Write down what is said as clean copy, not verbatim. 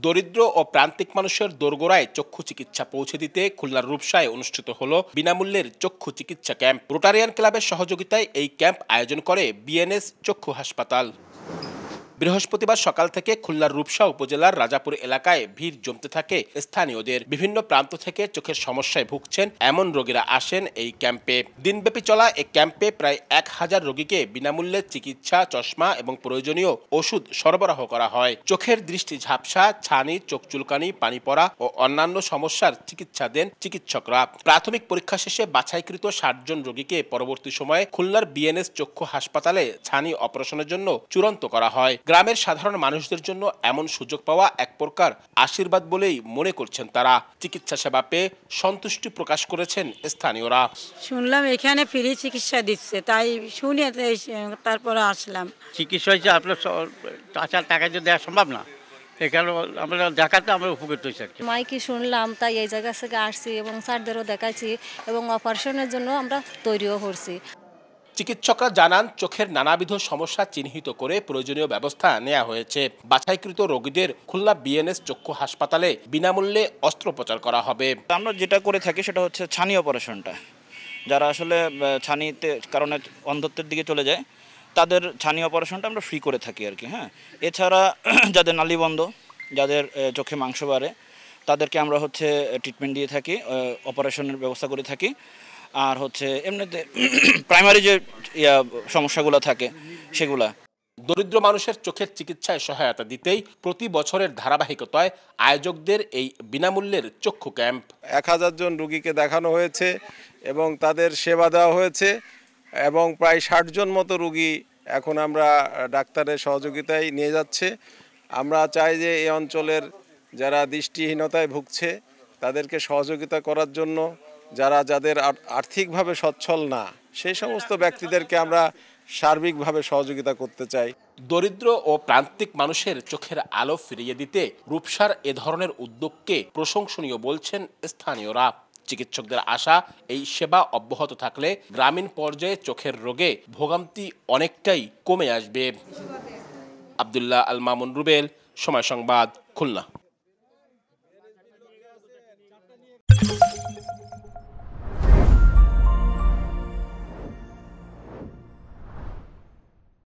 দরিদ্র ও প্রান্তিক মানুষের দোরগোড়ায় চক্ষু চিকিৎসা পৌঁছে দিতে খুলনার রূপসায় অনুষ্ঠিত হলো বিনামূল্যের চক্ষু চিকিৎসা ক্যাম্প। রোটারিয়ান ক্লাবের সহযোগিতায় এই ক্যাম্প আয়োজন করে বিএনএস চক্ষু হাসপাতাল। বৃহস্পতিবার সকাল থেকে খুলনার রূপসা উপজেলার রাজাপুর এলাকায় ভিড় জমতে থাকে স্থানীয়দের। বিভিন্ন প্রান্ত থেকে চোখের সমস্যায় ভুগছেন এমন রোগীরা আসেন এই ক্যাম্পে। দিনব্যাপী চলা এই ক্যাম্পে প্রায় 1000 রোগীকে বিনামূল্যে চিকিৎসা, চশমা এবং প্রয়োজনীয় ওষুধ সরবরাহ করা হয়। চোখের দৃষ্টি ঝাপসা, ছানি, চোখ চুলকানি, পানি পড়া ও অন্যান্য সমস্যার চিকিৎসা দেন চিকিৎসকরা। প্রাথমিক পরীক্ষা শেষে বাছাইকৃত 60 জন রোগীকে পরবর্তী সময়ে খুলনার বিএনএস চক্ষু হাসপাতালে ছানি অপারেশনের জন্য চূড়ান্ত করা হয়। গ্রামের সাধারণ মানুষদের জন্য এমন সুযোগ পাওয়া এক প্রকার আশীর্বাদ বলেই মনে করছেন তারা। চিকিৎসা সেবা পেয়ে সন্তুষ্টি প্রকাশ করেছেন স্থানীয়রা। শুনলাম এখানে ফ্রি চিকিৎসা দিচ্ছে, তাই শুনে তারপরে আসলাম। চিকিৎসা হয়েছে আপনার টাকা দিয়ে দেওয়া সম্ভব না, এখানে আমরা দেখাতে আমরা উপকৃত হয়েছি আর কি। মাইকে শুনলাম তাই এই জায়গা থেকে আসছি এবং স্যারদেরও দেখাচ্ছি এবং অপারেশনের জন্য আমরা তৈরিও করছি। চিকিৎসকরা জানান, চোখের নানাবিধ সমস্যা চিহ্নিত করে প্রয়োজনীয় ব্যবস্থা নেওয়া হয়েছে। বাছাইকৃত রোগীদের খুলনা বিএনএস চক্ষু হাসপাতালে বিনামূল্যে অস্ত্রোপচার করা হবে। আমরা যেটা করে থাকি সেটা হচ্ছে ছানি অপারেশনটা। যারা আসলে ছানিতে কারণে অন্ধত্বের দিকে চলে যায় তাদের ছানি অপারেশনটা আমরা ফ্রি করে থাকি আর কি। হ্যাঁ, এছাড়া যাদের নালীবন্ধ, যাদের চোখে মাংস বাড়ে তাদেরকে আমরা হচ্ছে ট্রিটমেন্ট দিয়ে থাকি, অপারেশনের ব্যবস্থা করে থাকি। আর হচ্ছে এমনিতে প্রাইমারি যে সমস্যাগুলো থাকে সেগুলা। দরিদ্র মানুষের চোখের চিকিৎসায় সহায়তা দিতেই প্রতি বছরের ধারাবাহিকতায় আয়োজকদের এই বিনামূল্যের চক্ষু ক্যাম্প। 1000 জন রোগীকে দেখানো হয়েছে এবং তাদের সেবা দেওয়া হয়েছে এবং প্রায় 60 জন মতো রোগী এখন আমরা ডাক্তারের সহযোগিতায় নিয়ে যাচ্ছে। আমরা চাই যে এই অঞ্চলের যারা দৃষ্টিহীনতায় ভুগছে তাদেরকে সহযোগিতা করার জন্য, যাদের আর্থিকভাবে সচ্ছল না সেই সমস্ত ব্যক্তিদেরকে আমরা সার্বিকভাবে সহযোগিতা করতে চাই। দরিদ্র ও প্রান্তিক মানুষের চোখের আলো ফিরিয়ে দিতে রূপসার এ ধরনের উদ্যোগকে প্রশংসনীয় বলছেন স্থানীয়রা। চিকিৎসকদের আশা, এই সেবা অব্যাহত থাকলে গ্রামীণ পর্যায়ে চোখের রোগে ভোগান্তি অনেকটাই কমে আসবে। আব্দুল্লাহ আল মামুন রুবেল, সময় সংবাদ, খুলনা।